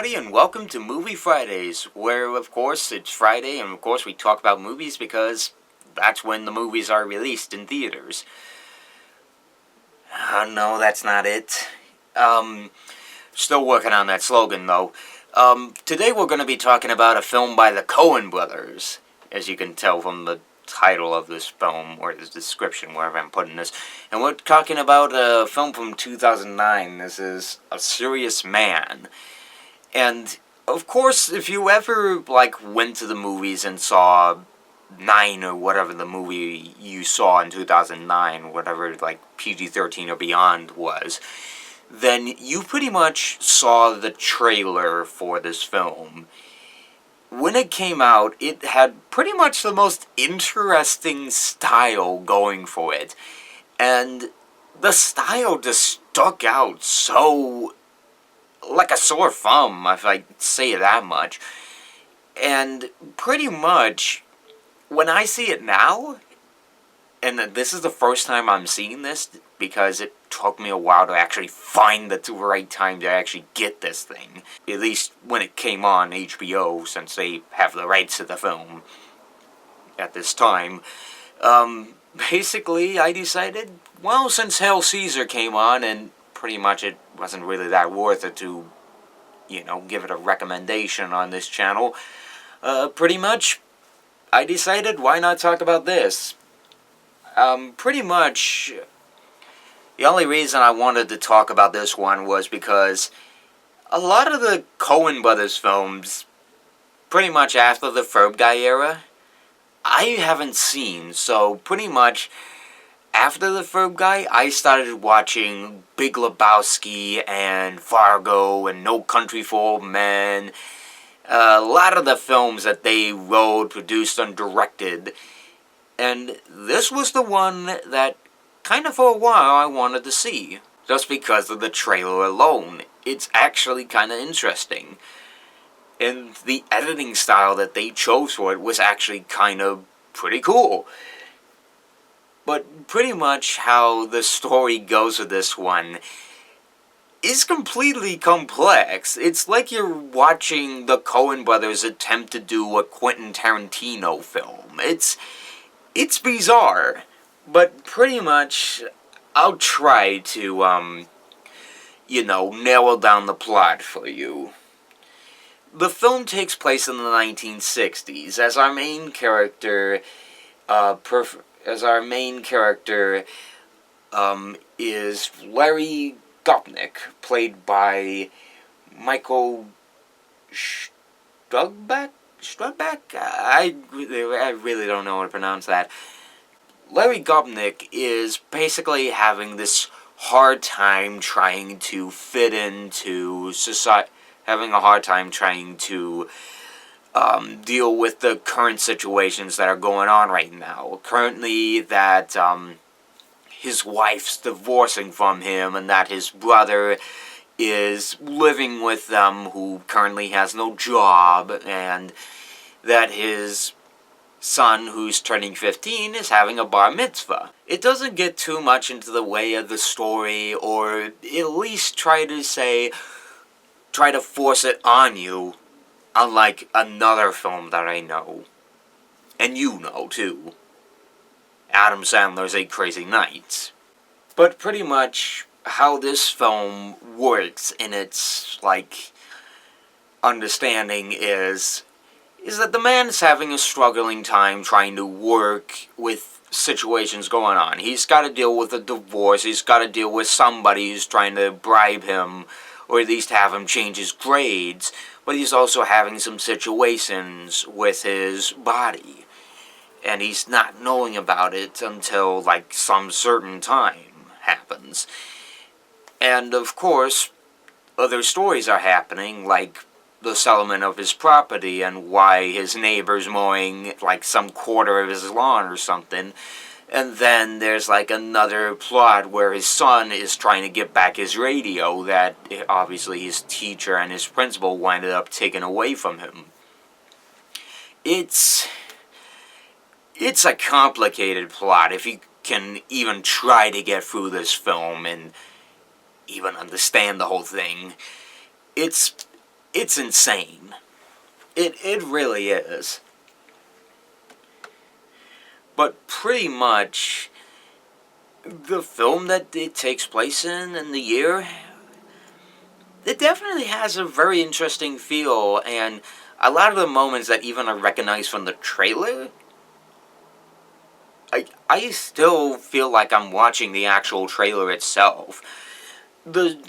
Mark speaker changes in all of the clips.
Speaker 1: everybody, and welcome to Movie Fridays, where, of course, it's Friday, and of course we talk about movies because that's when the movies are released in theaters. No, that's not it. Still working on that slogan, though. Today we're going to be talking about a film by the Coen brothers, as you can tell from the title of this film, or the description, wherever I'm putting this. And we're talking about a film from 2009. This is A Serious Man. And, of course, if you ever, went to the movies and saw 9 or whatever the movie you saw in 2009, whatever, PG-13 or beyond was, then you pretty much saw the trailer for this film. When it came out, it had pretty much the most interesting style going for it. And the style just stuck out so like a sore thumb, if I say that much. And pretty much, when I see it now, and this is the first time I'm seeing this, because it took me a while to actually find the right time to actually get this thing. At least when it came on HBO, since they have the rights to the film at this time. Basically, I decided, well, since Hail Caesar came on, and pretty much it wasn't really that worth it to, give it a recommendation on this channel, pretty much, I decided, why not talk about this? Pretty much, the only reason I wanted to talk about this one was because a lot of the Coen brothers films, pretty much after the Ferb Guy era, I haven't seen, so pretty much after the Ferb Guy, I started watching Big Lebowski and Fargo and No Country for Old Men. A lot of the films that they wrote, produced, and directed. And this was the one that, kind of for a while, I wanted to see. Just because of the trailer alone. It's actually kind of interesting. And the editing style that they chose for it was actually kind of pretty cool. But pretty much how the story goes with this one is completely complex. It's like you're watching the Coen brothers attempt to do a Quentin Tarantino film. It's bizarre, but pretty much I'll try to, narrow down the plot for you. The film takes place in the 1960s, as our main character, is Larry Gopnik, played by Michael Strudbeck? I really don't know how to pronounce that. Larry Gopnik is basically having this hard time trying to fit into society, having a hard time trying to deal with the current situations that are going on right now. Currently, that his wife's divorcing from him, and that his brother is living with them, who currently has no job, and that his son, who's turning 15, is having a bar mitzvah. It doesn't get too much into the way of the story, or at least try to force it on you, unlike another film that I know, and you know too, Adam Sandler's 8 Crazy Nights. But pretty much how this film works in its, understanding is that the man is having a struggling time trying to work with situations going on. He's got to deal with a divorce, he's got to deal with somebody who's trying to bribe him, or at least have him change his grades, but he's also having some situations with his body. And he's not knowing about it until, some certain time happens. And, of course, other stories are happening, like the settlement of his property and why his neighbor's mowing, some quarter of his lawn or something. And then there's, another plot where his son is trying to get back his radio that, obviously, his teacher and his principal winded up taking away from him. It's a complicated plot, if you can even try to get through this film and even understand the whole thing. It's it's insane. It really is. But pretty much, the film that it takes place in the year, it definitely has a very interesting feel, and a lot of the moments that even I recognize from the trailer, I still feel like I'm watching the actual trailer itself. The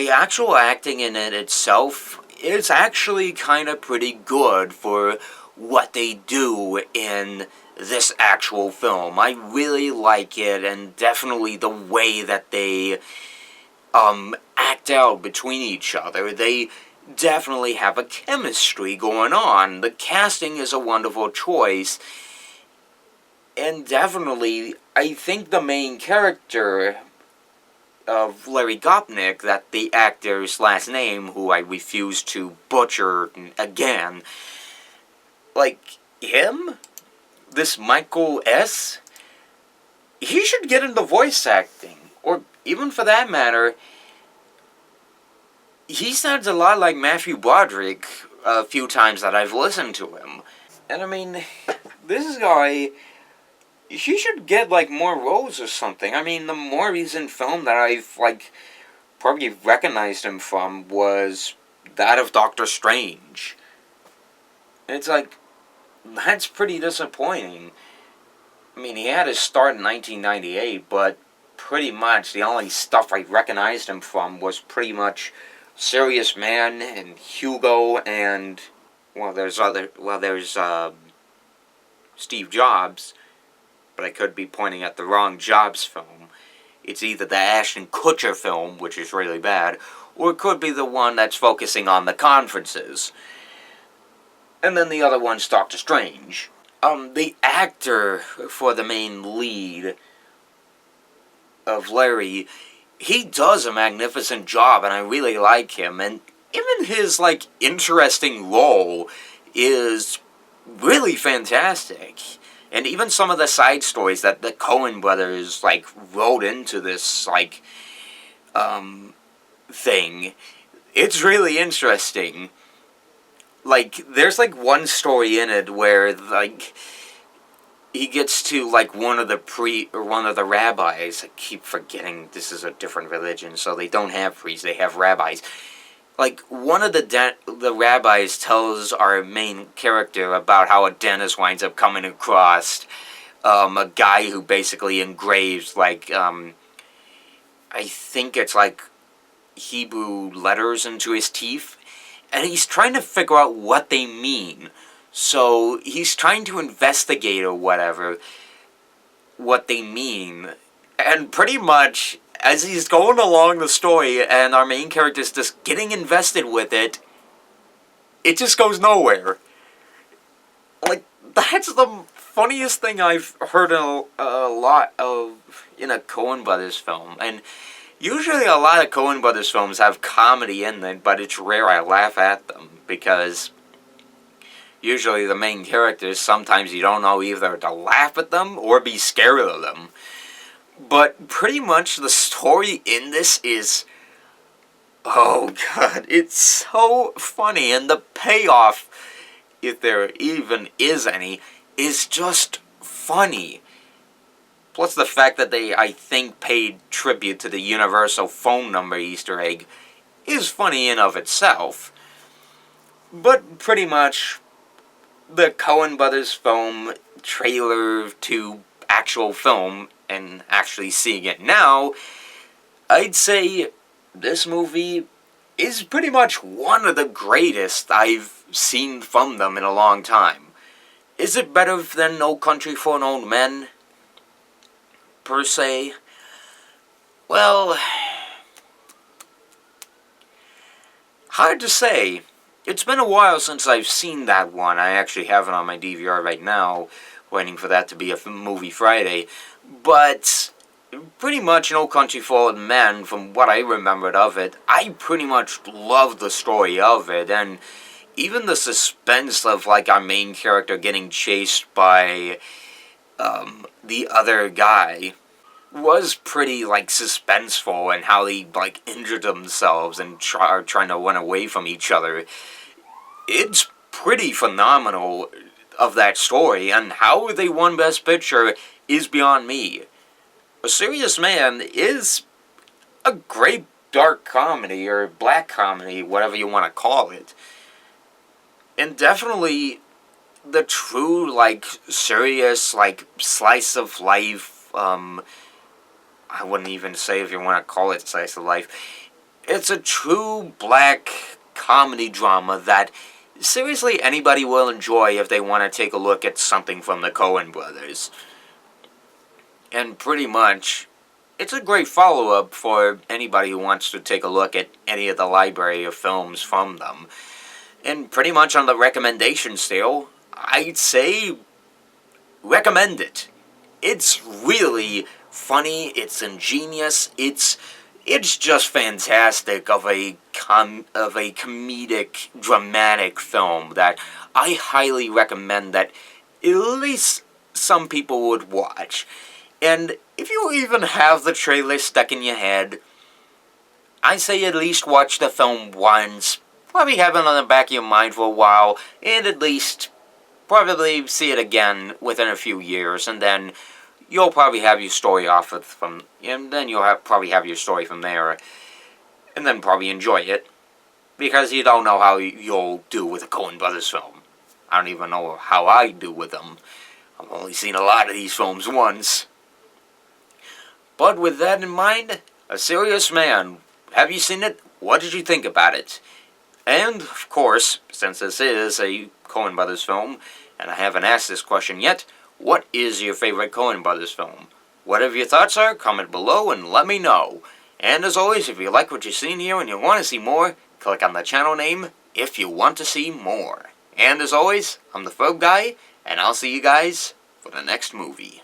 Speaker 1: actual acting in it itself is actually kind of pretty good for what they do in this actual film. I really like it, and definitely the way that they act out between each other. They definitely have a chemistry going on. The casting is a wonderful choice. And definitely, I think the main character of Larry Gopnik, that the actor's last name, who I refuse to butcher again, like, him? This Michael S.? He should get into voice acting. Or, even for that matter, he sounds a lot like Matthew Broderick a few times that I've listened to him. And I mean, this guy, he should get, like, more roles or something. I mean, the more recent film that I've, like, probably recognized him from was that of Doctor Strange. It's like, that's pretty disappointing. I mean, he had his start in 1998, but pretty much the only stuff I recognized him from was pretty much Serious Man and Hugo and, there's Steve Jobs, but I could be pointing at the wrong Jobs film. It's either the Ashton Kutcher film, which is really bad, or it could be the one that's focusing on the conferences. And then the other one's Doctor Strange. The actor for the main lead of Larry, he does a magnificent job, and I really like him. And even his, like, interesting role is really fantastic. And even some of the side stories that the Coen brothers, like, wrote into this, like, thing, it's really interesting. Like, there's, like, one story in it where, like, he gets to, like, one of the rabbis. I keep forgetting this is a different religion, so they don't have priests, they have rabbis. Like, one of the rabbis tells our main character about how a dentist winds up coming across a guy who basically engraves, like, I think it's, like, Hebrew letters into his teeth. And he's trying to figure out what they mean. So he's trying to investigate or whatever what they mean. And pretty much, as he's going along the story and our main character's just getting invested with it, it just goes nowhere. Like, that's the funniest thing I've heard a lot of in a Coen Brothers film. And usually a lot of Coen Brothers films have comedy in them, but it's rare I laugh at them, because usually the main characters, sometimes you don't know either to laugh at them or be scared of them. But pretty much the story in this is, oh god, it's so funny, and the payoff, if there even is any, is just funny. Plus the fact that they, I think, paid tribute to the universal phone number Easter egg is funny in of itself. But pretty much, the Coen Brothers film trailer to actual film, and actually seeing it now, I'd say this movie is pretty much one of the greatest I've seen from them in a long time. Is it better than No Country for Old Men, per se? Well, hard to say. It's been a while since I've seen that one. I actually have it on my DVR right now, waiting for that to be a movie Friday. But pretty much No Country for Old Men, from what I remembered of it, I pretty much loved the story of it, and even the suspense of, like, our main character getting chased by the other guy was pretty, like, suspenseful, and how they, like, injured themselves and are trying to run away from each other. it's pretty phenomenal of that story, and how they won Best Picture is beyond me. A Serious Man is a great dark comedy, or black comedy, whatever you want to call it. And definitely the true, like, serious, like, slice of life, I wouldn't even say if you want to call it slice of life. It's a true black comedy drama that seriously anybody will enjoy if they want to take a look at something from the Coen brothers. And pretty much, it's a great follow-up for anybody who wants to take a look at any of the library of films from them. And pretty much on the recommendation scale, I'd say recommend it. It's really funny, it's ingenious, it's just fantastic of a comedic, dramatic film that I highly recommend that at least some people would watch. And if you even have the trailer stuck in your head, I say at least watch the film once, probably have it on the back of your mind for a while, and at least probably see it again within a few years, and then you'll probably have your story probably have your story from there, and then probably enjoy it, because you don't know how you'll do with a Coen Brothers film. I don't even know how I do with them. I've only seen a lot of these films once. But with that in mind, A Serious Man. Have you seen it? What did you think about it? And, of course, since this is a Coen Brothers film, and I haven't asked this question yet, what is your favorite Coen Brothers film? Whatever your thoughts are, comment below and let me know. And as always, if you like what you've seen here and you want to see more, click on the channel name if you want to see more. And as always, I'm the Frog Guy, and I'll see you guys for the next movie.